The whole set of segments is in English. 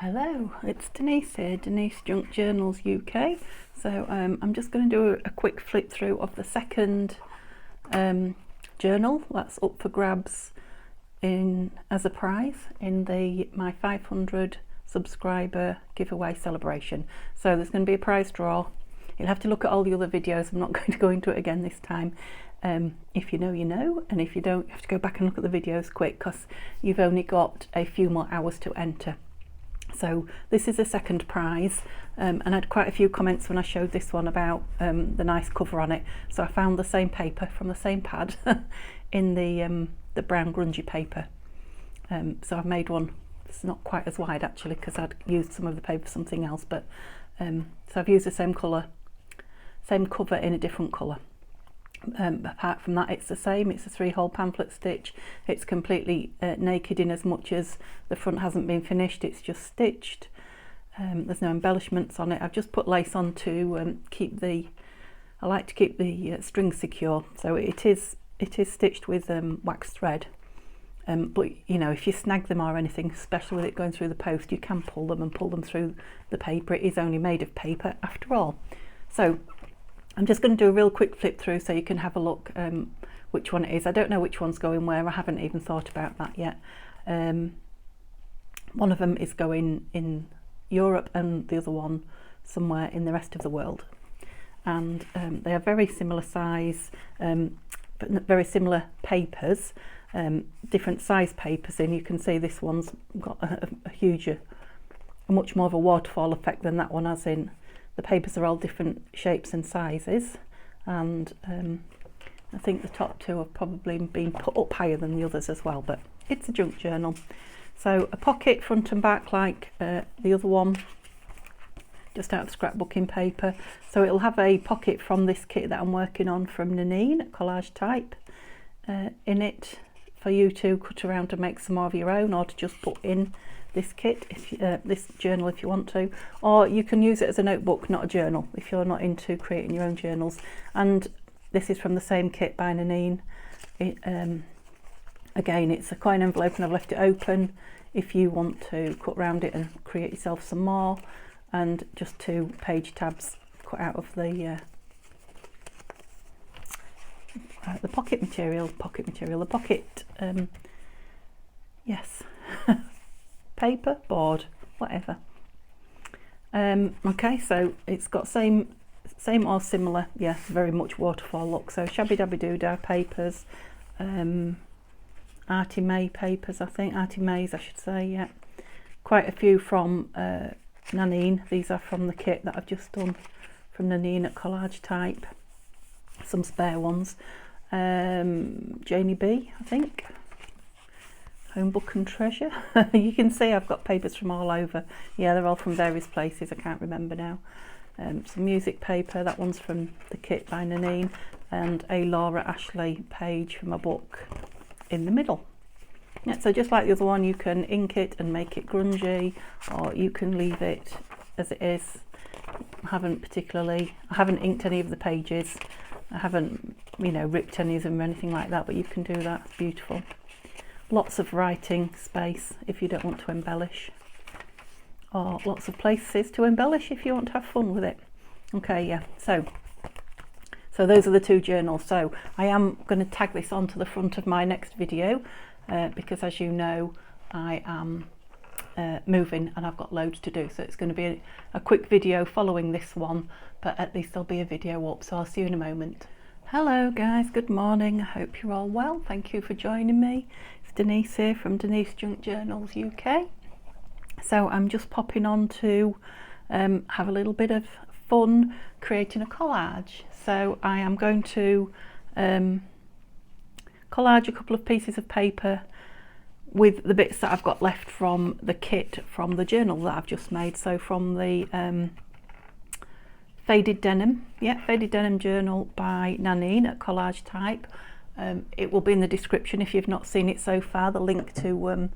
Hello, it's Denise here, Denise Junk Journals UK. So I'm just going to do a quick flip through of the second journal that's up for grabs as a prize in my 500 subscriber giveaway celebration. So there's going to be a prize draw. You'll have to look at all the other videos. I'm not going to go into it again this time. If you know, you know, and if you don't, you have to go back and look at the videos quick because you've only got a few more hours to enter. So this is a second prize, and I had quite a few comments when I showed this one about the nice cover on it. So I found the same paper from the same pad in the brown grungy paper. So I've made one. It's not quite as wide actually because I'd used some of the paper for something else, but so I've used the same colour, same cover in a different colour. Apart from that, it's the same. It's a 3-hole pamphlet stitch. It's completely naked in as much as the front hasn't been finished. It's just stitched. There's no embellishments on it. I've just put lace on to keep I like to keep the string secure. So it is stitched with wax thread. But you know, if you snag them or anything, especially with it going through the post, you can pull them through the paper. It is only made of paper after all. So I'm just going to do a real quick flip through so you can have a look which one it is. I don't know which one's going where. I haven't even thought about that yet. One of them is going in Europe and the other one somewhere in the rest of the world. And they are very similar size, but very similar papers, different size papers in. You can see this one's got a much more of a waterfall effect than that one has in. The papers are all different shapes and sizes, and I think the top two have probably been put up higher than the others as well, but it's a junk journal. So a pocket front and back like the other one, just out of scrapbooking paper. So it'll have a pocket from this kit that I'm working on from Nanine, collage type, in it for you to cut around to make some more of your own, or to just put in this kit, this journal if you want to, or you can use it as a notebook, not a journal, if you're not into creating your own journals. And this is from the same kit by Nanine. Again, it's a coin envelope and I've left it open if you want to cut around it and create yourself some more, and just 2 page tabs cut out of the pocket material, the pocket, yes. Paper, board, whatever. Okay, so it's got same or similar, yes, very much waterfall look. So Shabby Dabby Doodah papers, Artie May papers, I think, Artie Mays I should say, yeah. Quite a few from Nanine. These are from the kit that I've just done from Nanine at collage type. Some spare ones. Janie B, I think. Home Book and Treasure. You can see I've got papers from all over. Yeah, they're all from various places. I can't remember now. Some music paper. That one's from the kit by Nanine, and a Laura Ashley page from a book in the middle. Yeah, so just like the other one, you can ink it and make it grungy, or you can leave it as it is. I haven't inked any of the pages. I haven't, you know, ripped any of them or anything like that, but you can do that. It's beautiful. Lots of writing space if you don't want to embellish, or lots of places to embellish if you want to have fun with it. Okay, yeah, so those are the 2 journals. So I am going to tag this onto the front of my next video because, as you know, I am moving and I've got loads to do, so it's going to be a quick video following this one, but at least there'll be a video up. So I'll see you in a moment. Hello guys, good morning. I hope you're all well. Thank you for joining me. It's Denise here from Denise Junk Journals UK. So I'm just popping on to have a little bit of fun creating a collage. So I am going to collage a couple of pieces of paper with the bits that I've got left from the kit from the journal that I've just made. So from the Faded Denim, yeah, Faded Denim journal by Nanine at collage type. It will be in the description if you've not seen it so far, the link to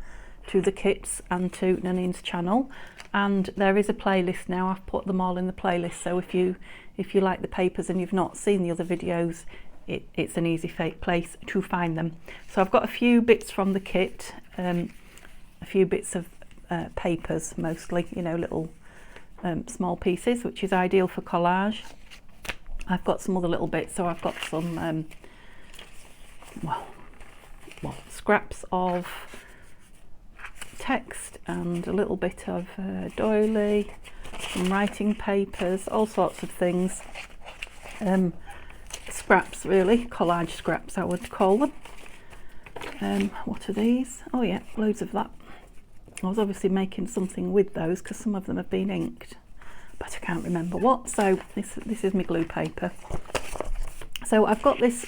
the kits and to Nanine's channel. And there is a playlist now. I've put them all in the playlist, so if you like the papers and you've not seen the other videos, it's an easy place to find them. So I've got a few bits from the kit, a few bits of papers mostly, you know, little small pieces, which is ideal for collage. I've got some other little bits, so I've got some scraps of text and a little bit of doily, some writing papers, all sorts of things. Scraps, really, collage scraps I would call them. What are these? Oh yeah, loads of that. I was obviously making something with those because some of them have been inked, but I can't remember what. So this is my glue paper. So I've got this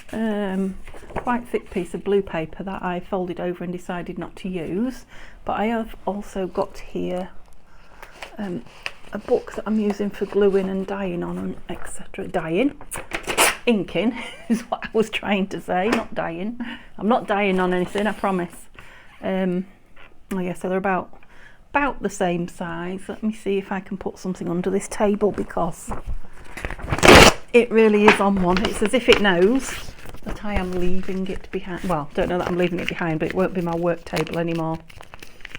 quite thick piece of blue paper that I folded over and decided not to use, but I have also got here a book that I'm using for gluing and dyeing on and etc. Inking is what I was trying to say, not dyeing. I'm not dyeing on anything, I promise. Oh yeah, so they're about the same size. Let me see if I can put something under this table because it really is on one. It's as if it knows that I am leaving it behind. Well, don't know that I'm leaving it behind, but it won't be my work table anymore.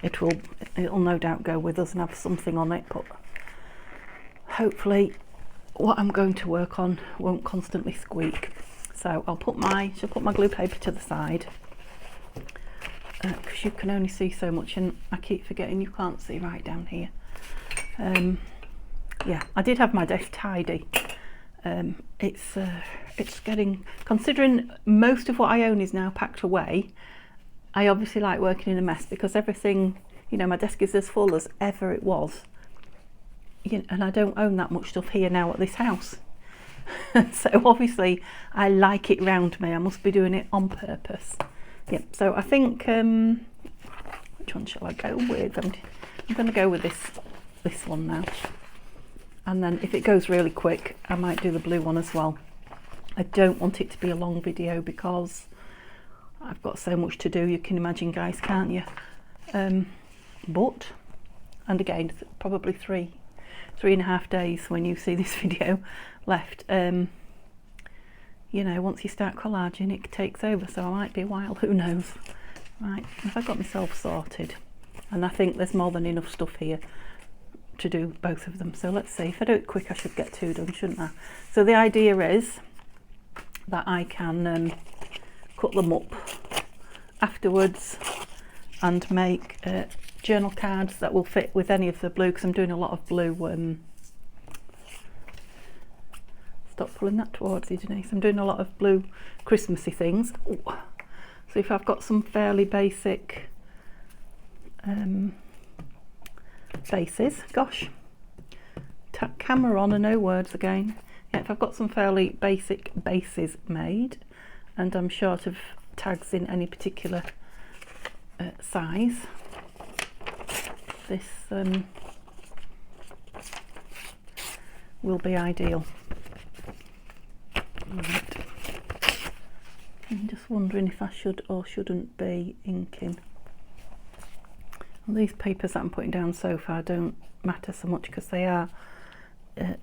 It'll no doubt go with us and have something on it, but hopefully what I'm going to work on won't constantly squeak. So I'll put my glue paper to the side because you can only see so much, and I keep forgetting you can't see right down here. Yeah, I did have my desk tidy. It's getting, considering most of what I own is now packed away, I obviously like working in a mess because everything, you know, my desk is as full as ever it was. And I don't own that much stuff here now at this house. So obviously I like it round me. I must be doing it on purpose. Yeah, so I think, which one shall I go with? I'm going to go with this one now. And then if it goes really quick, I might do the blue one as well. I don't want it to be a long video because I've got so much to do. You can imagine, guys, can't you? But, and again, probably 3.5 days when you see this video left. You know, once you start collaging, it takes over, so I might be a while, who knows. Right, if I got myself sorted, and I think there's more than enough stuff here to do both of them. So let's see, if I do it quick I should get 2 done, shouldn't I? So the idea is that I can cut them up afterwards and make journal cards that will fit with any of the blue, because I'm doing a lot of blue. Stop pulling that towards you, Denise. I'm doing a lot of blue Christmassy things. Ooh. So if I've got some fairly basic bases, gosh, camera on and no words again. Yeah, if I've got some fairly basic bases made and I'm short of tags in any particular size, this will be ideal. Right. I'm just wondering if I should or shouldn't be inking. Well, these papers that I'm putting down so far don't matter so much because they are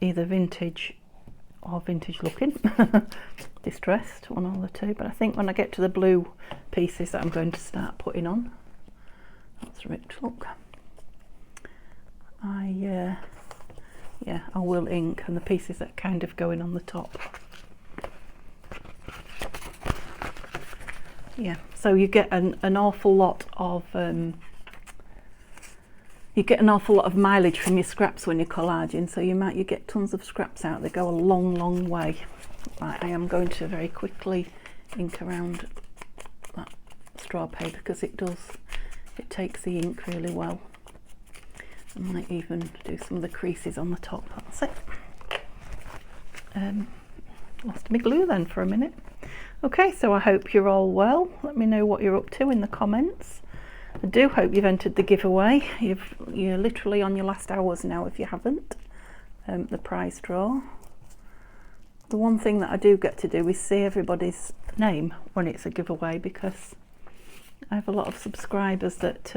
either vintage or vintage looking. Distressed, one or the two, but I think when I get to the blue pieces that I'm going to start putting on, that's rich, look. I will ink, and the pieces that are kind of going on the top. Yeah, so you get an awful lot of mileage from your scraps when you're collaging. So you get tons of scraps out. They go a long way. Right, I am going to very quickly ink around that straw paper because it takes the ink really well. I might even do some of the creases on the top. That's it. Lost my glue then for a minute. Okay, so I hope you're all well. Let me know what you're up to in the comments. I do hope you've entered the giveaway. You're literally on your last hours now if you haven't. The prize draw. The one thing that I do get to do is see everybody's name when it's a giveaway, because I have a lot of subscribers that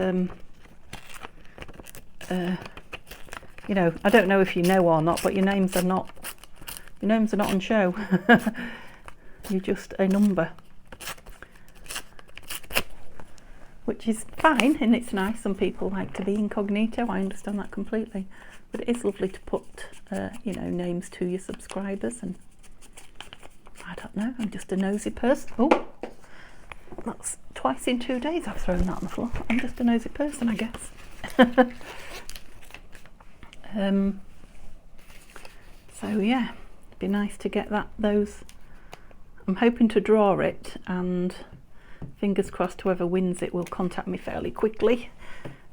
you know, I don't know if you know or not, but your names are not on show. You're just a number, which which is fine and it's nice. Some people like to be incognito, I understand that completely, but it is lovely to put you know, names to your subscribers. And I don't know, I'm just a nosy person. Oh, that's twice in 2 days I've thrown that on the floor. I'm just a nosy person, I guess. So yeah, it'd be nice to get those. I'm hoping to draw it, and fingers crossed whoever wins it will contact me fairly quickly.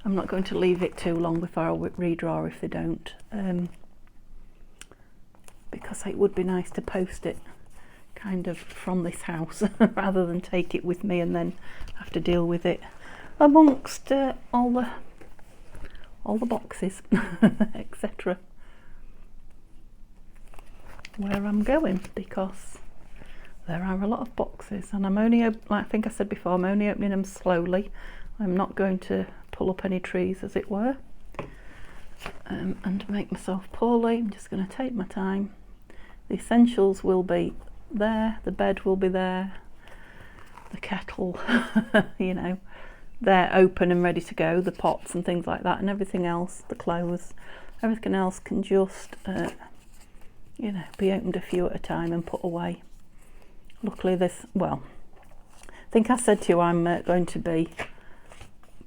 I'm not going to leave it too long before I'll redraw if they don't, because it would be nice to post it kind of from this house rather than take it with me and then have to deal with it amongst all the boxes etc. where I'm going, because there are a lot of boxes, and I'm only, like I think I said before, I'm only opening them slowly. I'm not going to pull up any trees, as it were, and make myself poorly. I'm just going to take my time. The essentials will be there, the bed will be there, the kettle, you know, they're open and ready to go, the pots and things like that, and everything else, the clothes, everything else can just, you know, be opened a few at a time and put away. Luckily this, well, I think I said to you I'm going to be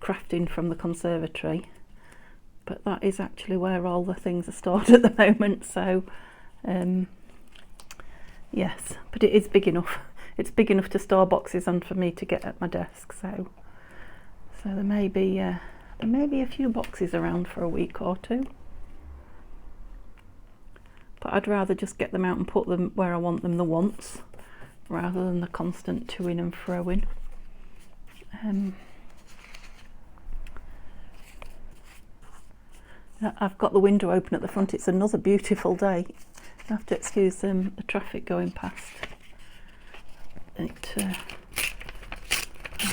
crafting from the conservatory, but that is actually where all the things are stored at the moment. So yes, but it is big enough. It's big enough to store boxes and for me to get at my desk. So there may be a few boxes around for a week or two, but I'd rather just get them out and put them where I want them the once, rather than the constant to-ing and fro-ing. I've got the window open at the front. It's another beautiful day. I have to excuse the traffic going past. I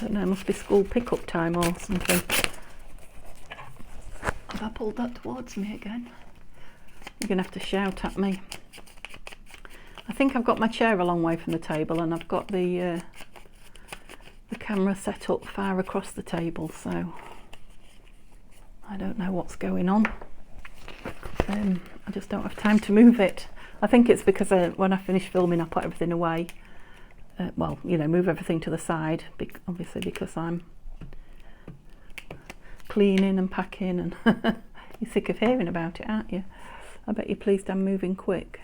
don't know, it must be school pick-up time or something. Have I pulled that towards me again? You're going to have to shout at me. I think I've got my chair a long way from the table, and I've got the camera set up far across the table, so I don't know what's going on. I just don't have time to move it. I think it's because when I finish filming I put everything away. Well, you know, move everything to the side, obviously because I'm cleaning and packing, and you're sick of hearing about it, aren't you? I bet you're pleased I'm moving quick.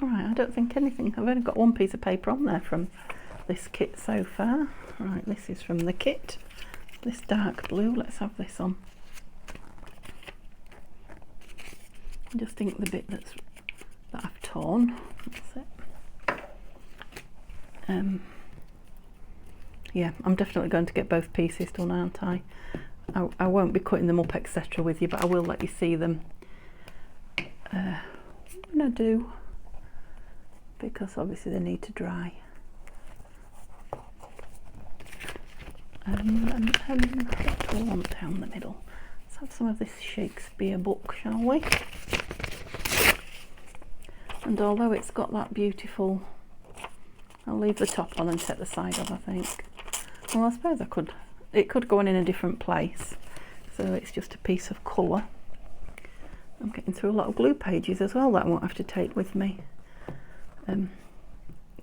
Right, I don't think anything, I've only got one piece of paper on there from this kit so far. Right, this is from the kit, this dark blue. Let's have this on. Just think the bit that I've torn, that's it. Yeah, I'm definitely going to get both pieces done, aren't I? I won't be cutting them up etc with you, but I will let you see them when I do, because obviously they need to dry. What do I want down the middle? Let's have some of this Shakespeare book, shall we? And although it's got that beautiful, I'll leave the top on and set the side off, I think. Well, I suppose it could go on in a different place, so it's just a piece of colour. I'm getting through a lot of glue pages as well that I won't have to take with me.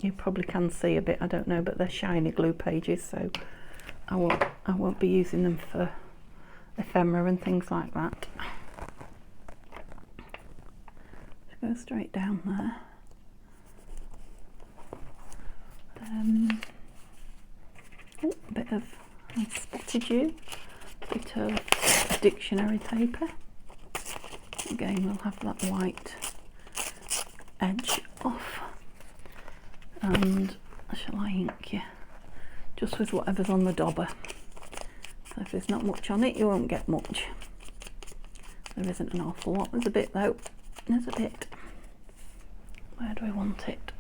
You probably can see a bit, I don't know, but they're shiny glue pages, so I won't be using them for ephemera and things like that. Just go straight down there. Oh, a bit of, I spotted you, a bit of dictionary paper. Again, we'll have that white edge off, and shall I ink you? Just with whatever's on the dauber. So if there's not much on it, you won't get much. There isn't an awful lot. There's a bit though. There's a bit. Where do I want it?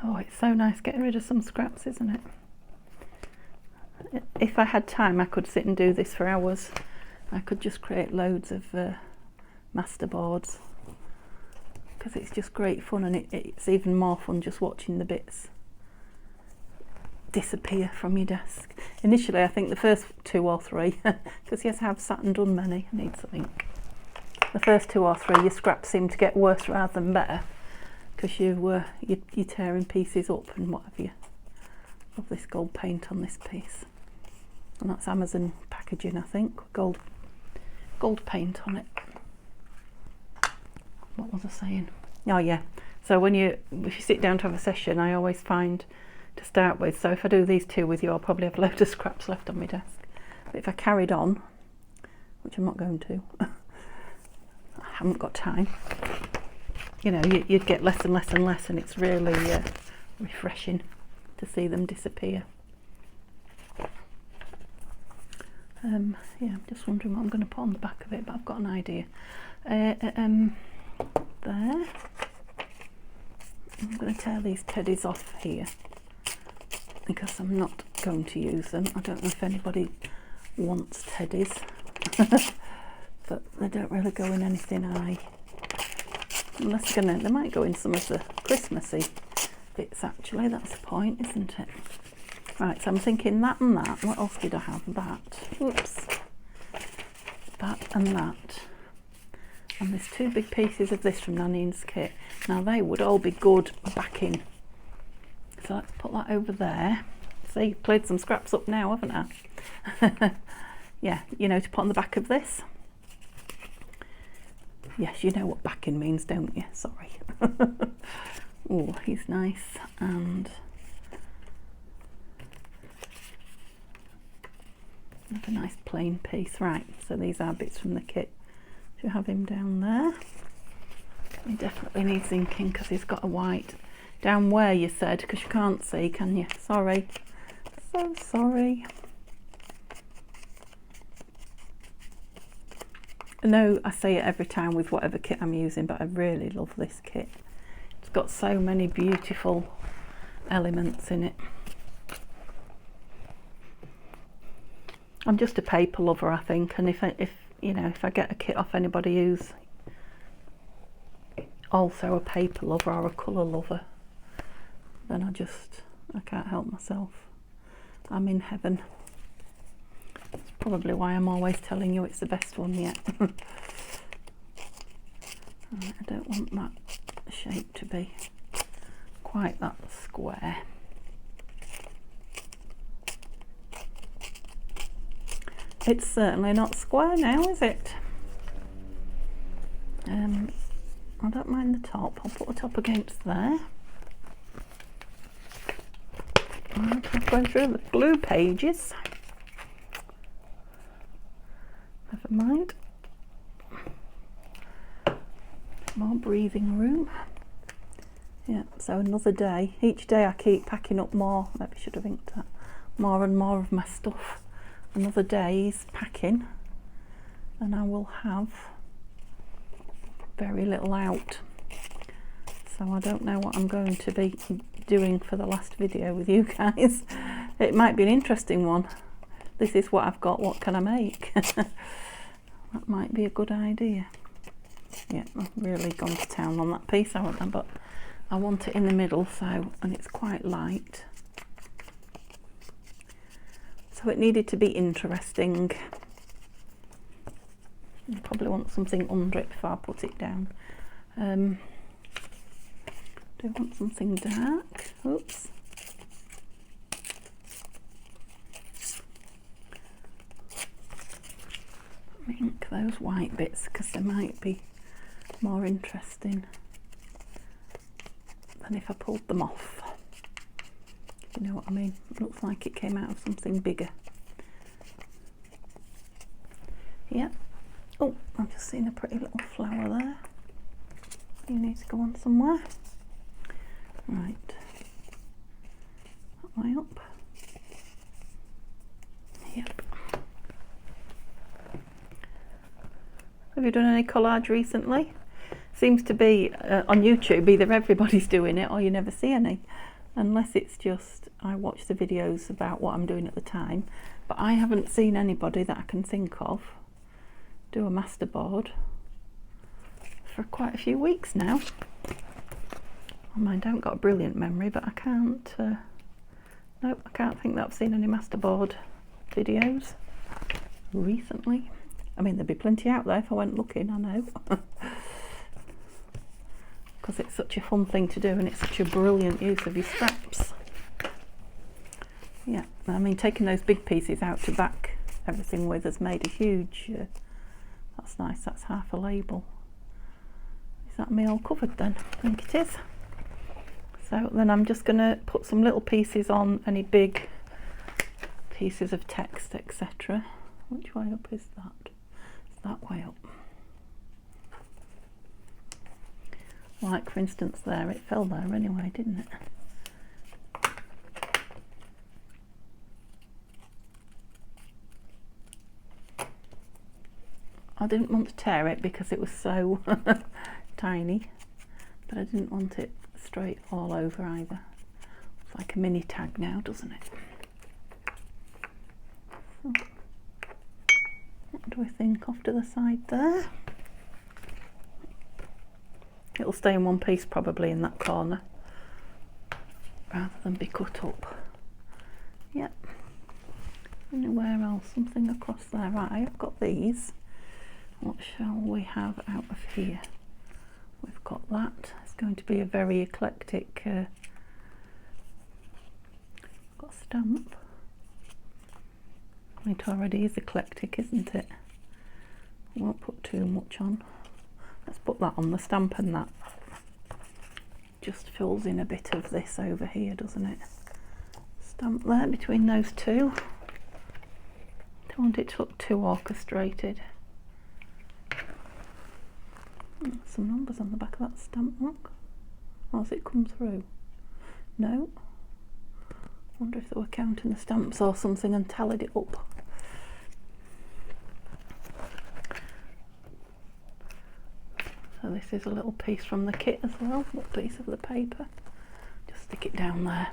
Oh, it's so nice getting rid of some scraps, isn't it? If I had time, I could sit and do this for hours. I could just create loads of masterboards, because it's just great fun, and it's even more fun just watching the bits disappear from your desk. Initially I think the first 2 or 3, because yes, I have sat and done many, I need to think. The first 2 or 3 your scraps seem to get worse rather than better, because you're tearing pieces up and what have you. Love this gold paint on this piece, and that's Amazon packaging, I think. Gold paint on it. What was I saying? Oh yeah, so if you sit down to have a session, I always find to start with, so if I do these 2 with you, I'll probably have a load of scraps left on my desk. But if I carried on, which I'm not going to, I haven't got time, you know, you'd get less and less and less, and it's really refreshing to see them disappear. Yeah, I'm just wondering what I'm going to put on the back of it, but I've got an idea. There. I'm going to tear these teddies off here, because I'm not going to use them. I don't know if anybody wants teddies, but they don't really go in anything unless they might go in some of the Christmassy bits actually. That's the point, isn't it? Right, so I'm thinking that and that. What else did I have? That. Oops. That and that. And there's 2 big pieces of this from Nanine's kit. Now they would all be good backing. So let's put that over there. See, cleared some scraps up now, haven't I? Yeah, you know, to put on the back of this. Yes, you know what backing means, don't you? Sorry. Oh, he's nice. And another nice plain piece. Right, so these are bits from the kit. To have him down there. He definitely needs inking, because he's got a white. Down where, you said, because you can't see, can you? Sorry. So sorry. I know I say it every time with whatever kit I'm using, but I really love this kit. It's got so many beautiful elements in it. I'm just a paper lover, I think, and if you know, if I get a kit off anybody who's also a paper lover or a colour lover, then I can't help myself. I'm in heaven. That's probably why I'm always telling you it's the best one yet. Right, I don't want that shape to be quite that square. It's certainly not square now, is it? I don't mind the top. I'll put the top against there. I'm going through the glue pages. Never mind. More breathing room. Yeah, so another day. Each day I keep packing up more. Maybe I should have inked that. More and more of my stuff. Another day's packing, and I will have very little out. So I don't know what I'm going to be doing for the last video with you guys. It might be an interesting one. This is what I've got, what can I make? That might be a good idea. Yeah, I've really gone to town on that piece, haven't I? But I want it in the middle, so, and it's quite light. So it needed to be interesting. I probably want something under it before I put it down. Do I want something dark? Oops. Ink those white bits because they might be more interesting than if I pulled them off. You know what I mean? It looks like it came out of something bigger. Yep. Oh, I've just seen a pretty little flower there. You need to go on somewhere. Right. That way up. Yep. Have you done any collage recently? Seems to be on YouTube, either everybody's doing it or you never see any. Unless it's just I watch the videos about what I'm doing at the time, but I haven't seen anybody that I can think of do a masterboard for quite a few weeks now. I mind, I haven't got a brilliant memory, but I can't, nope, I can't think that I've seen any masterboard videos recently. I mean, there'd be plenty out there if I went looking, I know. Because it's such a fun thing to do, and it's such a brilliant use of your straps. Yeah, I mean, taking those big pieces out to back everything with has made a huge, that's nice, that's half a label. Is that me all covered then? I think it is. So then I'm just going to put some little pieces on any big pieces of text, etc. Which way up is that? It's that way up. Like, for instance, there, it fell there anyway, didn't it? I didn't want to tear it because it was so tiny, but I didn't want it straight all over either. It's like a mini tag now, doesn't it? So, what do we think off to the side there? It'll stay in one piece probably in that corner rather than be cut up. Yep. Anywhere else? Something across there. Right, I've got these. What shall we have out of here? We've got that. It's going to be a very eclectic. Got a stamp. It already is eclectic, isn't it? I won't put too much on. Let's put that on the stamp, and that just fills in a bit of this over here, doesn't it? Stamp there between those two. Don't want it to look too orchestrated. Some numbers on the back of that stamp, look. Oh, has it come through? No. Wonder if they were counting the stamps or something and tallied it up. So this is a little piece from the kit as well, a little piece of the paper. Just stick it down there.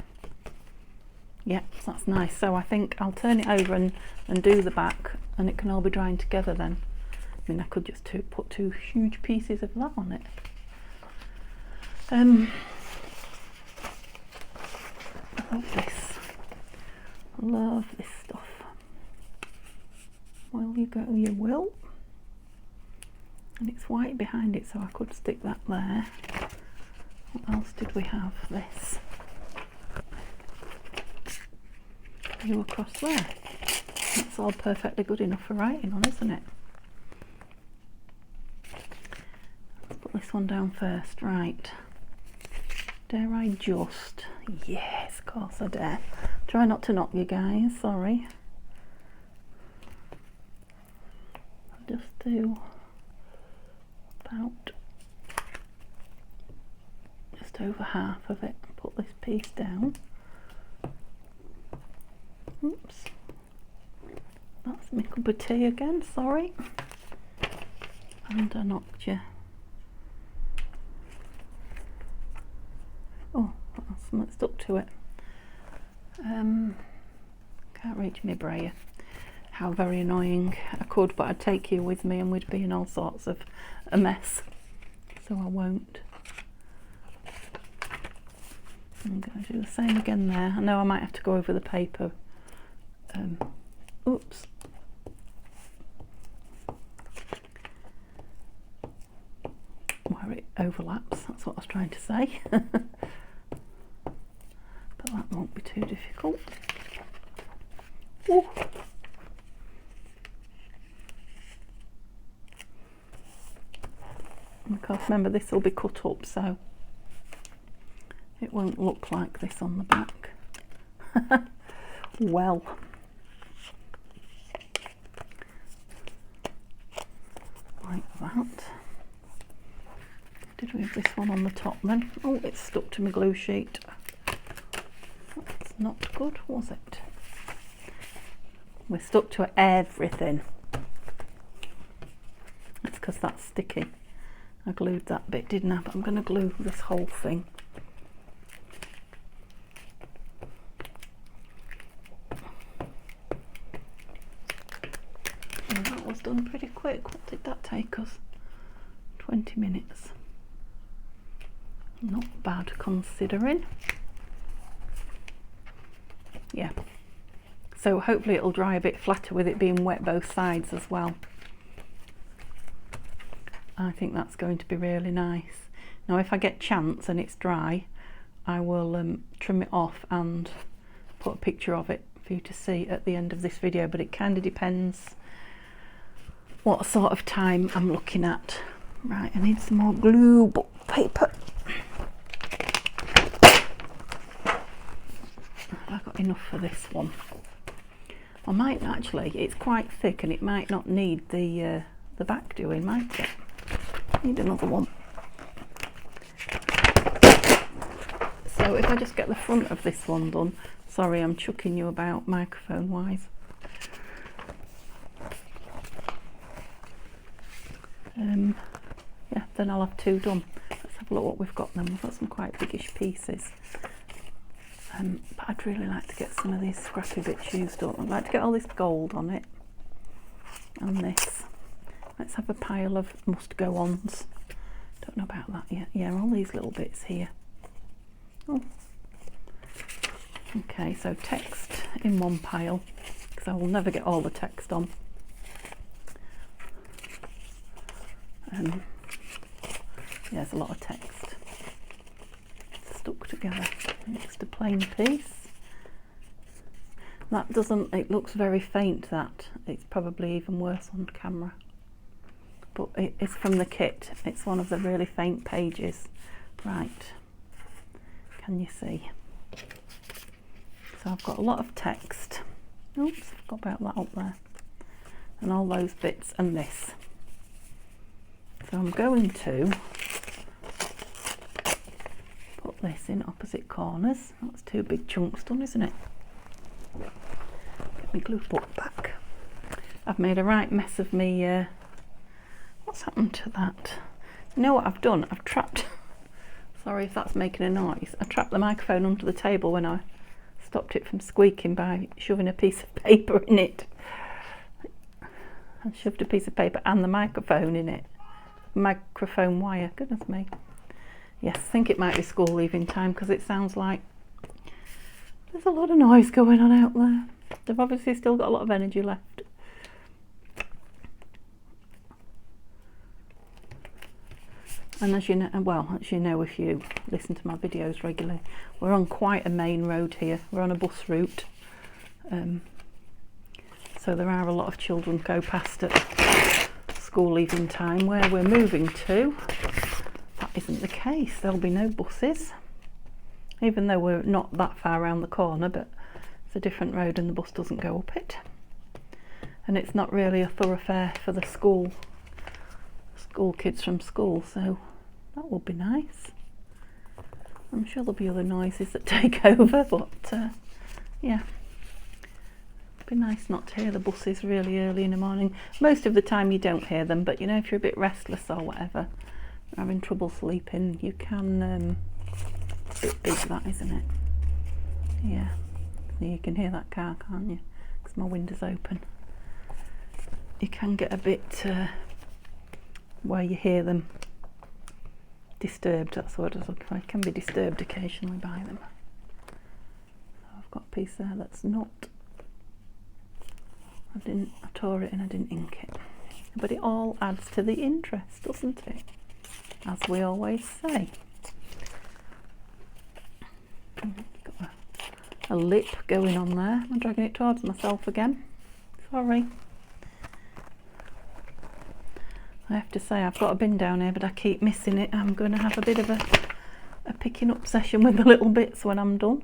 Yeah, that's nice. So I think I'll turn it over and do the back, and it can all be drying together then. I mean, I could just put two huge pieces of that on it. I love this. I love this stuff. Well, you go, you will. And it's white behind it, so I could stick that there. What else did we have? This. You across there. That's all perfectly good enough for writing on, isn't it? Let's put this one down first. Right. Dare I just? Yes, of course I dare. Try not to knock you guys, sorry. I'll just do about just over half of it and put this piece down. Oops. That's my cup of tea again, sorry. And I knocked you. Oh, something stuck to it. Can't reach my brayer. How very annoying. I could, but I'd take you with me and we'd be in all sorts of a mess. So I won't. I'm going to do the same again there. I know I might have to go over the paper. Oops. Where it overlaps, that's what I was trying to say. But that won't be too difficult. Ooh. And of course, remember, this will be cut up, so it won't look like this on the back. Well. Like that. Did we have this one on the top then? Oh, it's stuck to my glue sheet. That's not good, was it? We're stuck to everything. It's because that's sticky. I glued that bit, didn't I? But I'm going to glue this whole thing. And that was done pretty quick. What did that take us? 20 minutes. Not bad considering. Yeah. So hopefully it'll dry a bit flatter with it being wet both sides as well. I think that's going to be really nice. Now if I get chance and it's dry, I will trim it off and put a picture of it for you to see at the end of this video, but it kind of depends what sort of time I'm looking at. Right, I need some more glue paper. Have I got enough for this one? I might actually, it's quite thick and it might not need the back doing, might it? Need another one. So if I just get the front of this one done, sorry I'm chucking you about microphone wise. Yeah, then I'll have two done. Let's have a look what we've got then. We've got some quite biggish pieces. But I'd really like to get some of these scrappy bits used up. I'd like to get all this gold on it. And this. Let's have a pile of must-go-ons. Don't know about that yet. Yeah, all these little bits here. Oh. Okay, so text in one pile, because I will never get all the text on. Yeah, there's a lot of text stuck together. Just a plain piece. That doesn't, it looks very faint, that. It's probably even worse on camera. But it's from the kit. It's one of the really faint pages. Right. Can you see? So I've got a lot of text. Oops, forgot about that up there. And all those bits and this. So I'm going to put this in opposite corners. That's two big chunks done, isn't it? Get my glue book back. I've made a right mess of me. What's happened to that? You know what I've done? I've trapped, sorry if that's making a noise, I trapped the microphone under the table when I stopped it from squeaking by shoving a piece of paper in it. I shoved a piece of paper and the microphone in it. Microphone wire, goodness me. Yes, I think it might be school leaving time because it sounds like there's a lot of noise going on out there. They've obviously still got a lot of energy left. And as you know, well, as you know if you listen to my videos regularly, we're on quite a main road here. We're on a bus route. So there are a lot of children go past at school leaving time. Where we're moving to, that isn't the case. There'll be no buses, even though we're not that far around the corner, but it's a different road and the bus doesn't go up it. And it's not really a thoroughfare for the school kids from school, so that will be nice. I'm sure there'll be other noises that take over, but yeah, it'd be nice not to hear the buses really early in the morning. Most of the time you don't hear them, but you know, if you're a bit restless or whatever, having trouble sleeping, you can, it's a bit big that, isn't it? Yeah, you can hear that car, can't you? Because my window's open. You can get a bit where you hear them disturbed, that's what I was looking for. I can be disturbed occasionally by them. So I've got a piece there that's not, I tore it and I didn't ink it. But it all adds to the interest, doesn't it? As we always say. Got a lip going on there. I'm dragging it towards myself again. Sorry. I have to say I've got a bin down here, but I keep missing it. I'm going to have a bit of a picking up session with the little bits when I'm done.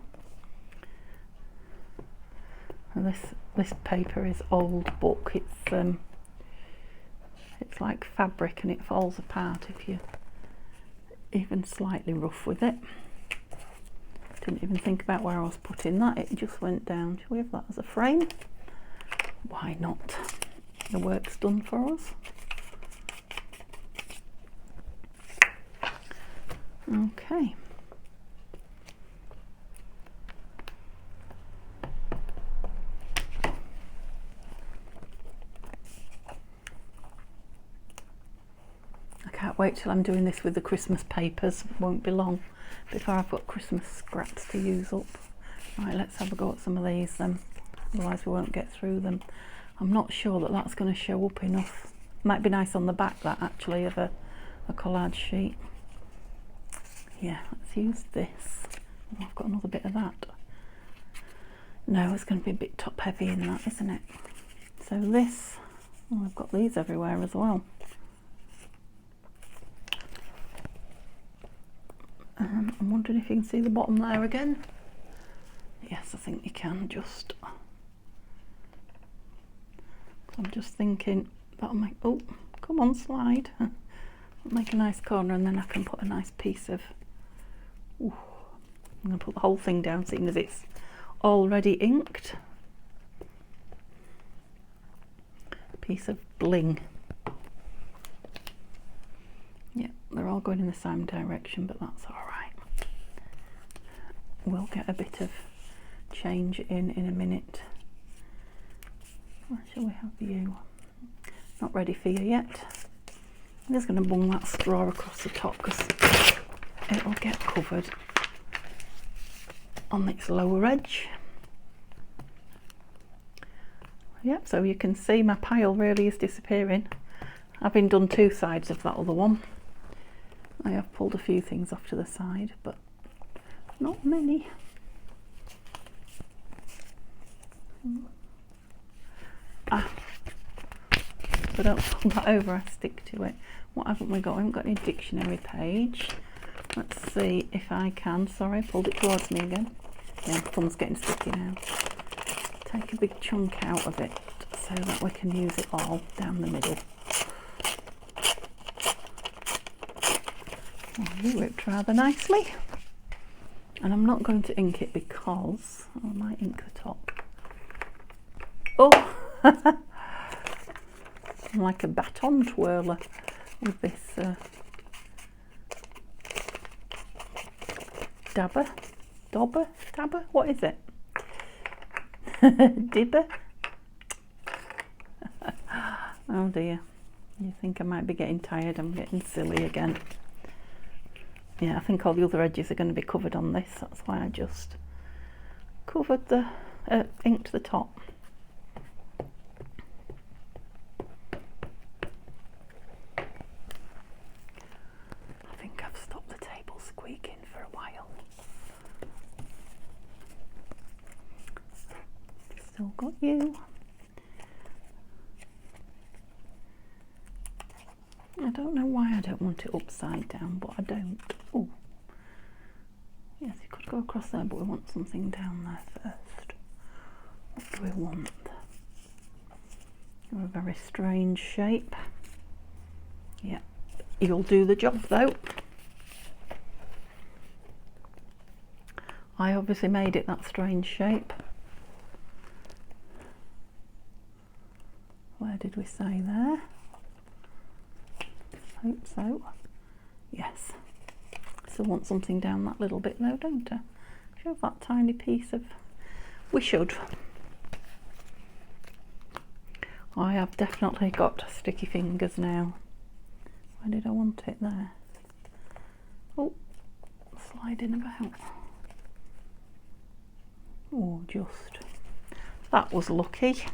And this paper is old book. It's like fabric and it falls apart if you're even slightly rough with it. Didn't even think about where I was putting that. It just went down. Shall we have that as a frame? Why not? The work's done for us. Okay. wait till I'm doing this with the Christmas papers. Won't be long before I've got Christmas scraps to use up. Right, let's have a go at some of these then, otherwise we won't get through them. I'm not sure that that's going to show up enough. Might be nice on the back, that actually, of a collage sheet. Yeah, let's use this. Oh, I've got another bit of that. No, it's going to be a bit top heavy in that, isn't it? So this, oh, I've got these everywhere as well. I'm wondering if you can see the bottom there again. Yes, I think you can. I'm just thinking that'll make, oh, come on, slide. Make a nice corner, and then I can put a nice piece of, ooh, I'm going to put the whole thing down, seeing as it's already inked. Piece of bling. Yeah, they're all going in the same direction, but that's all right. We'll get a bit of change in a minute. Where shall we have you? Not ready for you yet. I'm just going to bung that straw across the top because it'll get covered on its lower edge. Yep, so you can see my pile really is disappearing. Having done two sides of that other one, I have pulled a few things off to the side, but not many. So don't pull that over, I stick to it. What haven't we got? We haven't got any dictionary page. Let's see if I can. Sorry, I pulled it towards me again. Yeah, my thumb's getting sticky now. Take a big chunk out of it so that we can use it all down the middle. Oh, you ripped rather nicely. And I'm not going to ink it because I might ink the top. Oh! I'm like a baton twirler with this dabber, what is it? Dibber? Oh dear, you think I might be getting tired? I'm getting silly again. Yeah, I think all the other edges are going to be covered on this, that's why I just covered the, inked the top. I think I've stopped the table squeaking for a while. Still got you. I don't know why I don't want it upside down, but I don't. Oh, yes, you could go across there, but we want something down there first. What do we want? A very strange shape. Yeah, you'll do the job though. I obviously made it that strange shape. Where did we say there? Hope so. Yes. Still want something down that little bit though, don't I? Should have that tiny piece of... We should. I have definitely got sticky fingers now. Where did I want it there? Oh, sliding about. Oh, just. That was lucky.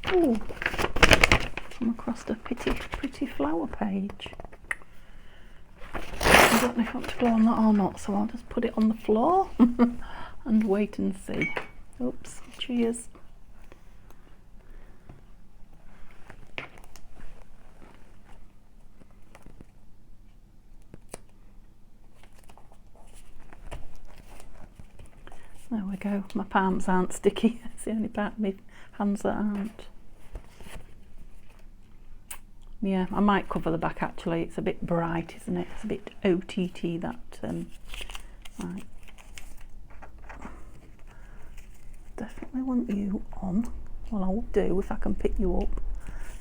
Oh. Come across a pretty flower page. I don't know if I want to glue on that or not, so I'll just put it on the floor and wait and see. Oops, cheers. There we go, my palms aren't sticky. It's the only part of my hands that aren't. Yeah, I might cover the back actually, it's a bit bright, isn't it? It's a bit OTT, that, right. Definitely want you on. Well, I will do if I can pick you up.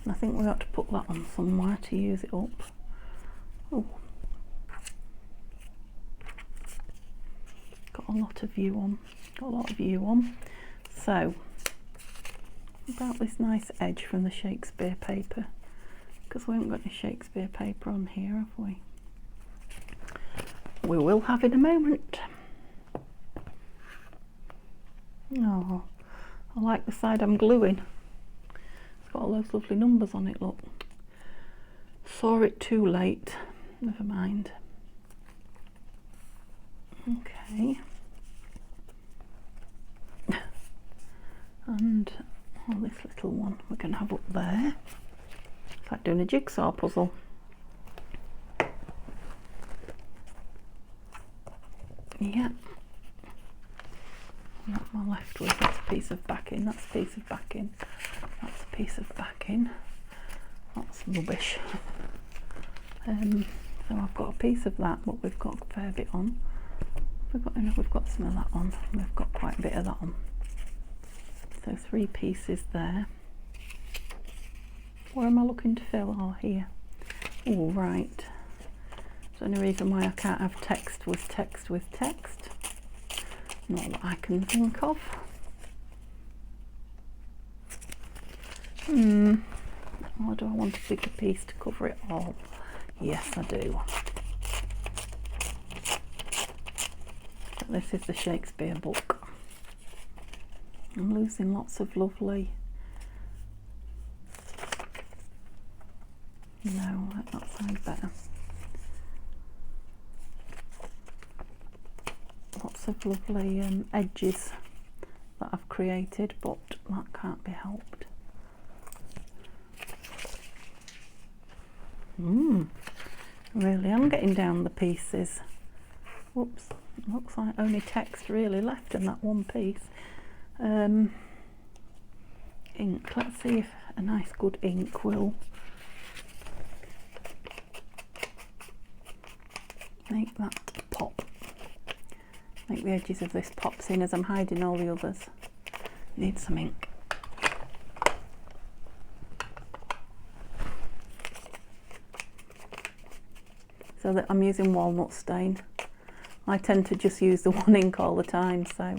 And I think we ought to put that on somewhere to use it up. Oh. Got a lot of you on. So, about this nice edge from the Shakespeare paper. because we haven't got any Shakespeare paper on here, have we? We will have in a moment. Oh, I like the side I'm gluing. It's got all those lovely numbers on it, look. Saw it too late. Never mind. Okay. And this little one we're going to have up there. It's like doing a jigsaw puzzle. Yeah. What am I left with? That's a piece of backing, that's a piece of backing, that's a piece of backing. That's rubbish. So I've got a piece of that, but we've got a fair bit on. We've got some of that on. We've got quite a bit of that on. So 3 pieces there. Where am I looking to fill? Oh, here. Oh, right. Is there any reason why I can't have text with text with text? Not that I can think of. Or do I want a bigger piece to cover it all? Yes, I do. So this is the Shakespeare book. I'm losing lots of lovely... No, let that side better. Lots of lovely edges that I've created, but that can't be helped. Really am getting down the pieces. Whoops, looks like only text really left in that one piece. Ink, let's see if a nice good ink will make that pop. Make the edges of this pop, seeing as I'm hiding all the others. Need some ink. So that I'm using walnut stain. I tend to just use the one ink all the time, so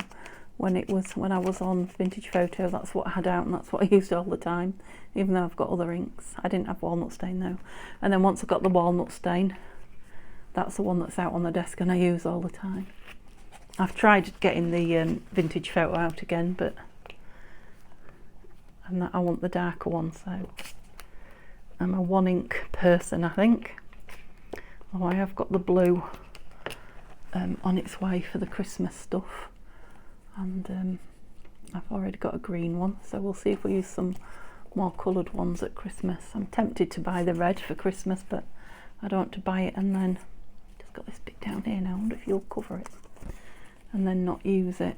when I was on Vintage Photo, that's what I had out and that's what I used all the time, even though I've got other inks. I didn't have walnut stain though. And then once I got the walnut stain, that's the one that's out on the desk and I use all the time. I've tried getting the Vintage Photo out again, but I want the darker one, so I'm a one ink person, I think. Oh, I have got the blue on its way for the Christmas stuff, and I've already got a green one, so we'll see if we use some more coloured ones at Christmas. I'm tempted to buy the red for Christmas, but I don't want to buy it and then just got this bit down here now. I wonder if you'll cover it and then not use it.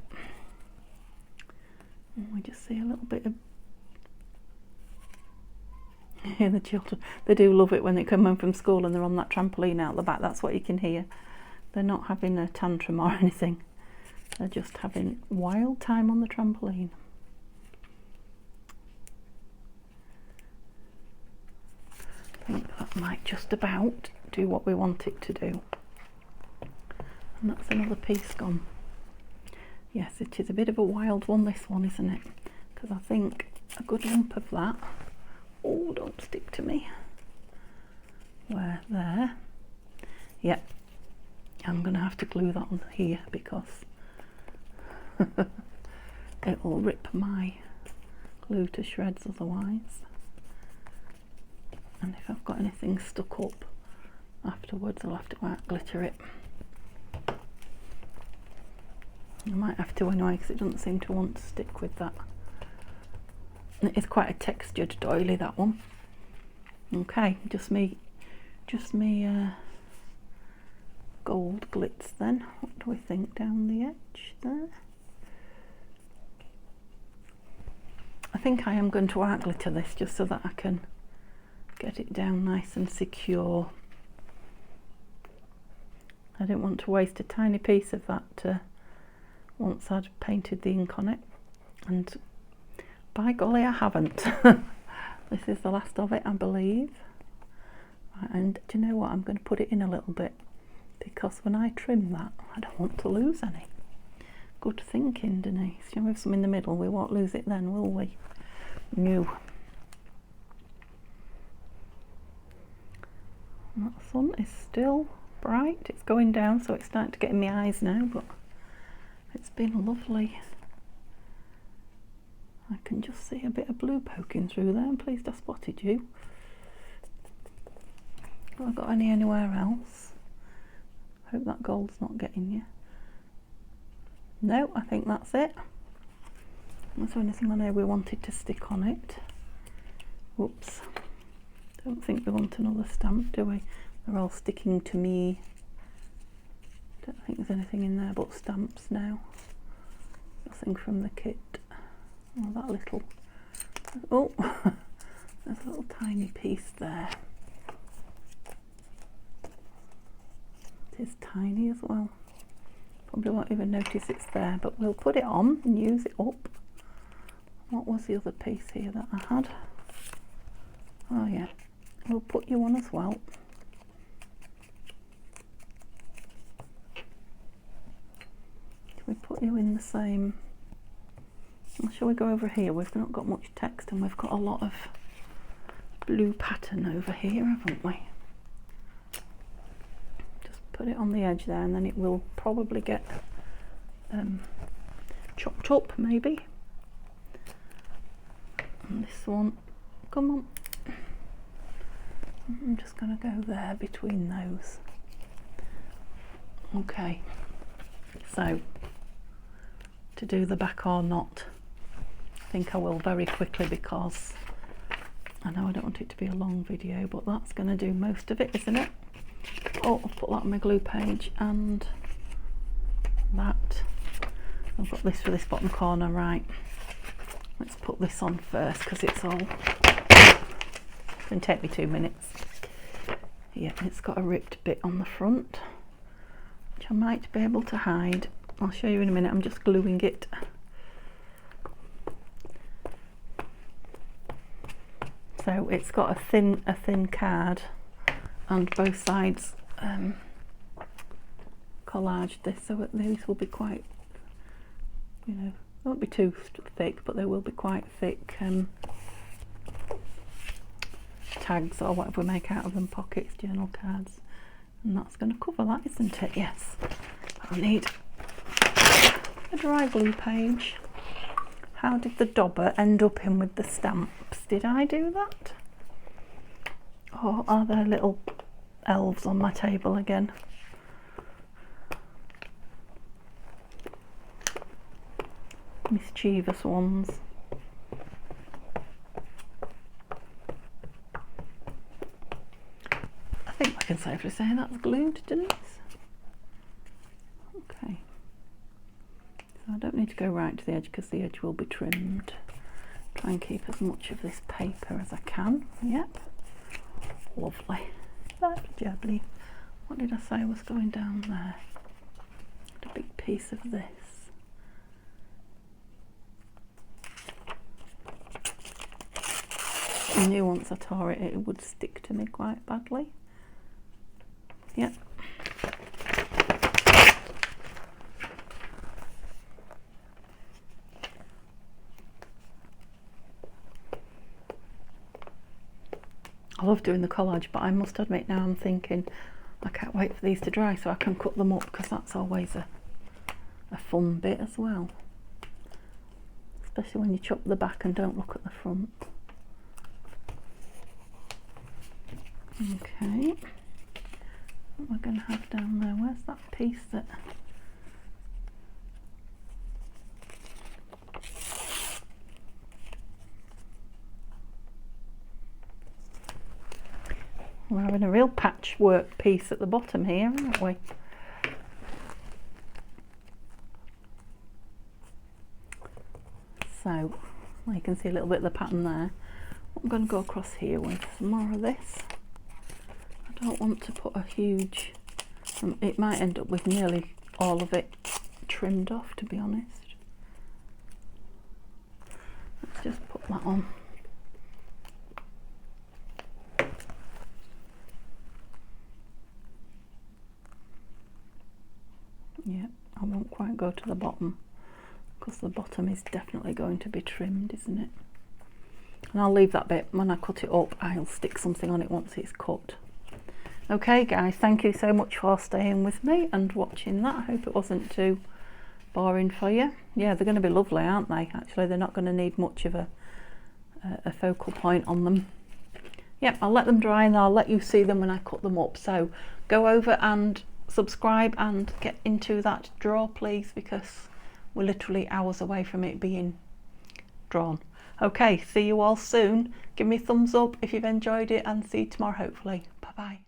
And we just see a little bit of... Yeah, the children, they do love it when they come home from school and they're on that trampoline out the back. That's what you can hear. They're not having a tantrum or anything. They're just having wild time on the trampoline. I think that might just about do what we want it to do. And that's another piece gone. Yes, it is a bit of a wild one, this one, isn't it? Because I think a good lump of that... Oh, don't stick to me. Where? There. Yep. I'm going to have to glue that on here because it will rip my glue to shreds otherwise. And if I've got anything stuck up afterwards, I'll have to glitter it. I might have to anyway because it doesn't seem to want to stick with that. It's quite a textured doily, that one. Okay, just me gold glitz then. What do we think down the edge there? I think I am going to art glitter this just so that I can get it down nice and secure. I didn't want to waste a tiny piece of that once I'd painted the ink on it, and by golly, I haven't. This is the last of it, I believe. Right, and do you know what? I'm going to put it in a little bit because when I trim that, I don't want to lose any. Good thinking, Denise. You know, with some in the middle, we won't lose it then, will we? No. That sun is still bright. It's going down, so it's starting to get in my eyes now, but it's been lovely. I can just see a bit of blue poking through there. I'm pleased I spotted you. Have I got any anywhere else? Hope that gold's not getting you. No, I think that's it. Was there anything on here we wanted to stick on it? Whoops. Don't think we want another stamp, do we? They're all sticking to me. Don't think there's anything in there but stamps now. Nothing from the kit. Oh, that little... Oh! There's a little tiny piece there. It is tiny as well. Probably won't even notice it's there, but we'll put it on and use it up. What was the other piece here that I had? Oh yeah, we'll put you on as well. We put you in the same... Well, shall we go over here? We've not got much text and we've got a lot of blue pattern over here, haven't we? Just put it on the edge there and then it will probably get chopped up maybe. And this one, come on. I'm just going to go there between those. Okay, so to do the back or not, I think I will very quickly because I know I don't want it to be a long video, but that's going to do most of it, isn't it? Oh, I'll put that on my glue page and that. I've got this for this bottom corner, right. Let's put this on first because it's all... It's going to take me 2 minutes. Yeah, it's got a ripped bit on the front, which I might be able to hide. I'll show you in a minute. I'm just gluing it. So it's got a thin card, and both sides collaged this, so these will be quite, you know, they won't be too thick, but they will be quite thick tags or whatever we make out of them, pockets, journal cards, and that's going to cover that, isn't it? Yes. I need a dry glue page. How did the dauber end up in with the stamps? Did I do that? Or are there little elves on my table again? Mischievous ones. I think I can safely say that's glued, Denise. Okay. So I don't need to go right to the edge because the edge will be trimmed. Try and keep as much of this paper as I can. Yep. Lovely. That's jubbly. What did I say was going down there? A big piece of this. I knew once I tore it, it would stick to me quite badly. Yep. I love doing the collage, but I must admit now I'm thinking I can't wait for these to dry so I can cut them up, because that's always a fun bit as well. Especially when you chop the back and don't look at the front. Okay, what we're going to have down there, where's that piece that... We're having a real patchwork piece at the bottom here, aren't we? So, well, you can see a little bit of the pattern there. I'm going to go across here with some more of this. I don't want to put a huge... it might end up with nearly all of it trimmed off, to be honest. Let's just put that on. Yeah, I won't quite go to the bottom because the bottom is definitely going to be trimmed, isn't it? And I'll leave that bit. When I cut it up, I'll stick something on it once it's cut. Okay guys, thank you so much for staying with me and watching that. I hope it wasn't too boring for you. Yeah, they're going to be lovely, aren't they? Actually, they're not going to need much of a focal point on them. Yep, I'll let them dry and I'll let you see them when I cut them up. So go over and subscribe and get into that drawer, please, because we're literally hours away from it being drawn. Okay, see you all soon. Give me a thumbs up if you've enjoyed it, and see you tomorrow hopefully. Bye bye.